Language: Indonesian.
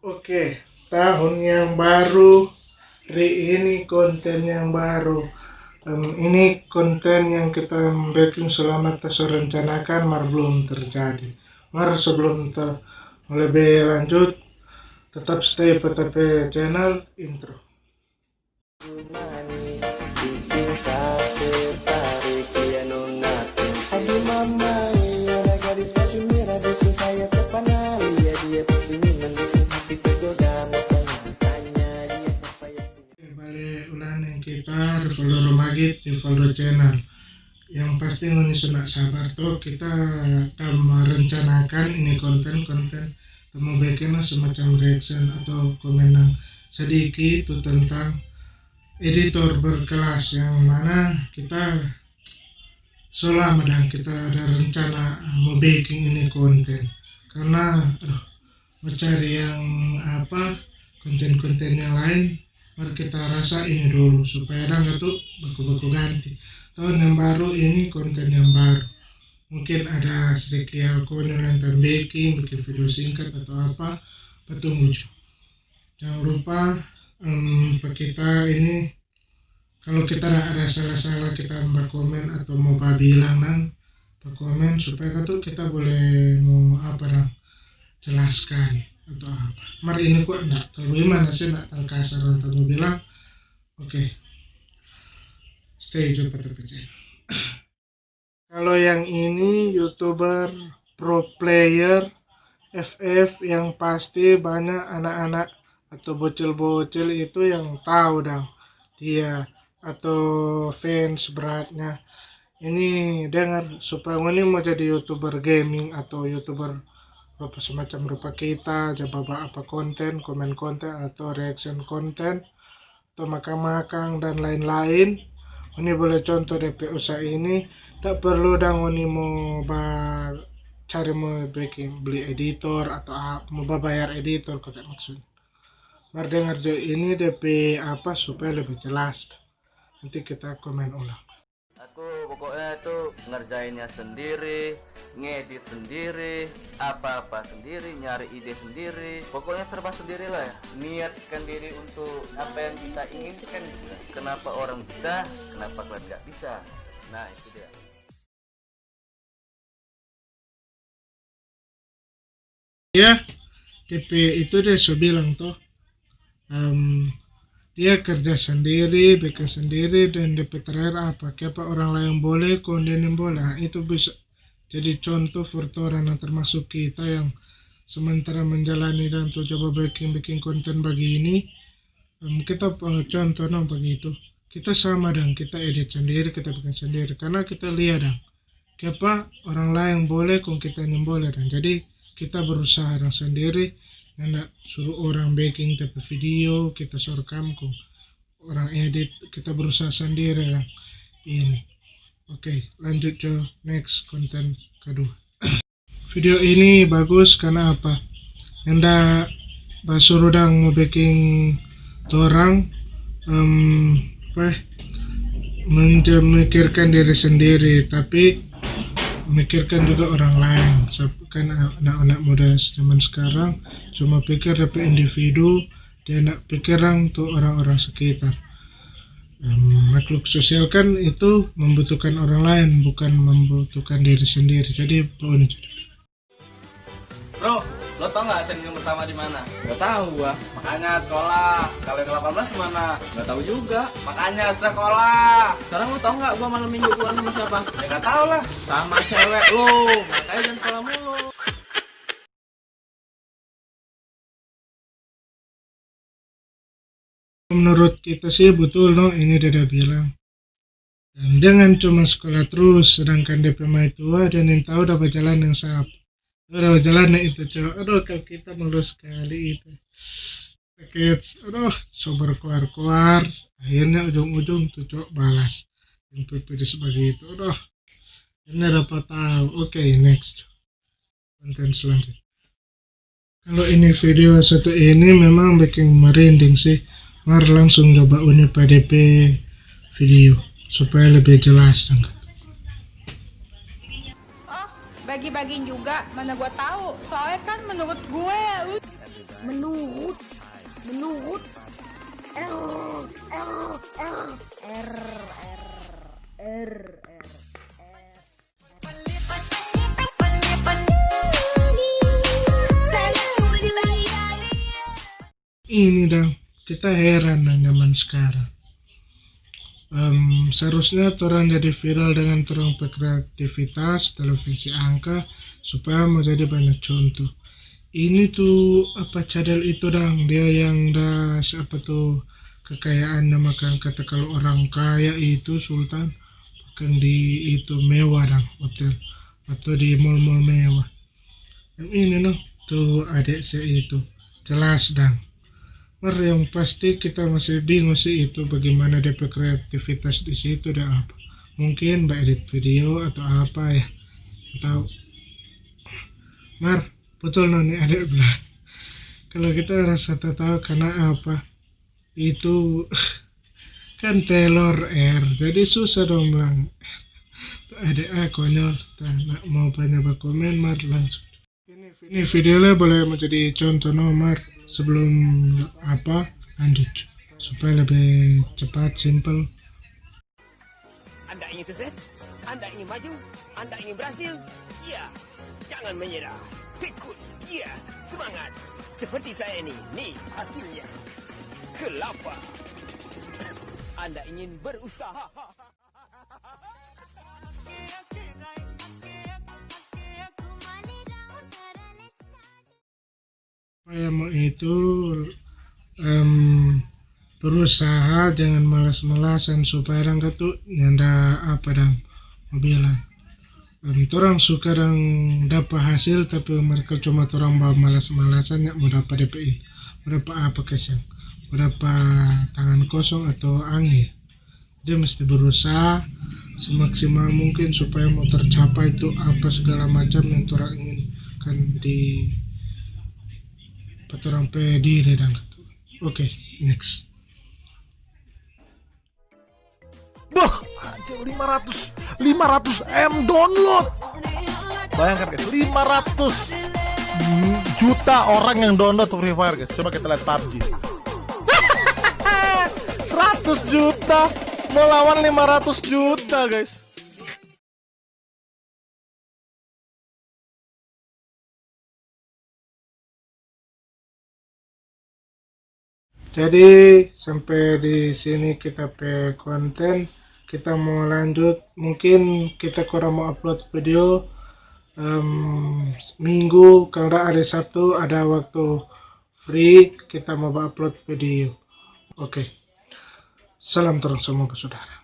Oke, tahun yang baru, ini konten yang baru. Ini konten yang kita bikin selama rencanakan, mar belum terjadi. Mar sebelum lebih lanjut, tetap stay pada channel intro. Balik ulang yang kita follow Romagit di follow channel. Yang pasti ngoni sudah sabar tuh, kita akan merencanakan ini konten mau bikin semacam reaction atau komentar sedikit itu tentang editor berkelas, yang mana kita selama dan kita ada rencana mau bikin ini konten, karena mencari yang konten-konten yang lain, mari kita rasa ini dulu supaya nggak tuh baku-baku ganti. Tahun yang baru ini konten yang baru, mungkin ada sedikit konten bikin video singkat atau apa, tunggu. Jangan lupa kita ini, kalau kita ada salah-salah kita berkomen atau mau bilang berkomen supaya kita boleh mau jelaskan atau apa. Mari ini kok enggak terlalu gimana sih, enggak terlalu kasar atau mau bilang. Oke. Stay tune pada channel. Kalau yang ini YouTuber pro player FF, yang pasti banyak anak-anak atau bocil-bocil itu yang tahu dia atau fans beratnya. Ini dengar supaya ini mau jadi YouTuber gaming atau YouTuber apa semacam rupa kita, coba apa konten, komen konten atau reaction konten atau makan-makan dan lain-lain. Ini boleh contoh DP usaha ini, tak perlu ini mau cari mau beli editor atau mau bayar editor, kok maksud. Mari dengar ini DP apa supaya lebih jelas. Nanti kita komen ulang. Aku pokoknya tuh ngerjainnya sendiri, ngedit sendiri, apa-apa sendiri, nyari ide sendiri, pokoknya serba sendiri lah ya. Niatkan diri untuk apa yang kita inginkan. Kenapa orang bisa, kenapa kalian nggak bisa? Nah itu dia. Ya, DP itu dia sudah bilang tuh, dia kerja sendiri, bikin sendiri, dan DP terakhir apa orang lain boleh, kondenin boleh. Nah, itu bisa jadi contoh orang yang termasuk kita yang sementara menjalani dan tuh coba bikin konten begini. Kita contoh begitu. Kita sama kita edit sendiri, kita bikin sendiri, karena kita lihat orang lain boleh, kok kita yang boleh. Dan jadi kita berusaha sendiri, nggak suruh orang bikin tapi video, kita suruh kok orang edit, kita berusaha sendiri ini. Oke, lanjut ke next konten kedua. Video ini bagus karena apa? Anda suruh mau bikin orang memikirkan diri sendiri, tapi memikirkan juga orang lain. Kan anak-anak muda zaman sekarang cuma pikir dapat individu, dia nak pikiran tuh orang-orang sekitar. Makhluk sosial kan itu membutuhkan orang lain, bukan membutuhkan diri sendiri. Jadi Bro, lo tau nggak Asian pertama di mana? Gak tahu gua. Makanya sekolah. Kalau yang 18 mana? Gak tahu juga. Makanya sekolah. Sekarang lo tau nggak gua malam minggu keluar sama siapa? Ya gak tahu lah. Sama cewek lo. Makanya jangan sekolah mulu. menurut kita sih betul ini dia bilang. Dan jangan cuma sekolah terus, sedangkan DP mai tua dan yang tahu dapat jalan yang sap. Udah jalan itu cowok, aduh kalau kita mulus sekali itu. Sakit, aduh, sober keluar, akhirnya ujung-ujung tuh cowok balas. Yang pilih sebagai itu, aduh. Ini dapat tahu. Oke, next. Konten selanjutnya. Kalau ini video satu ini memang bikin merinding sih. Mari langsung coba unit PDP video supaya lebih jelas. Bagi-bagiin juga, mana gua tahu. Soalnya kan menurut gue ini dong, kita heran dengan zaman sekarang. Seharusnya orang jadi viral dengan orang berkreativitas televisi angka supaya menjadi banyak contoh. Ini tuh apa cadel itu dong, dia yang dah siapa tuh kekayaan makan kata kalau orang kaya itu sultan makan di itu mewah dong hotel atau di mall-mall mewah. Yang ini noh tuh adik saya itu jelas dong. Yang pasti kita masih bingung sih itu bagaimana dia berkreativitas di situ dan apa. Mungkin mbak edit video atau apa ya. Atau Mar, betul noni adik bilang. Kalau kita rasa tahu karena apa? Itu kan Taylor Air. Jadi susah dong bilang. Adik konyol. Tak mau banyak berkomen Mar langsung. Ini videonya boleh menjadi contoh nomor sebelum apa lanjut supaya lebih cepat simple. Anda ingin sukses? Anda ingin maju? Anda ingin berhasil? Ya, jangan menyerah. Tekun, ya, semangat. Seperti saya ini, nih hasilnya. Kelapa. Anda ingin berusaha? Saya mau itu berusaha jangan malas-malasan supaya orang tuh nyanda apa dong mau bilang orang suka dong dapat hasil tapi mereka cuma orang bawa malas-malasan mau dapat DPI mau dapat apa kesan mau dapat tangan kosong atau angin. Dia mesti berusaha semaksimal mungkin supaya mau tercapai itu apa segala macam yang orang inginkan di orang pediri dan gitu. Oke, next. Wah, anjir 500 M download. Bayangkan guys, 500 juta orang yang download Free Fire guys. Coba kita lihat PUBG. 100 juta melawan 500 juta guys. Jadi sampai di sini kita pe konten, kita mau lanjut. Mungkin kita kurang mau upload video minggu, kalau ada Sabtu ada waktu free kita mau upload video. Oke. Salam terus semua saudara.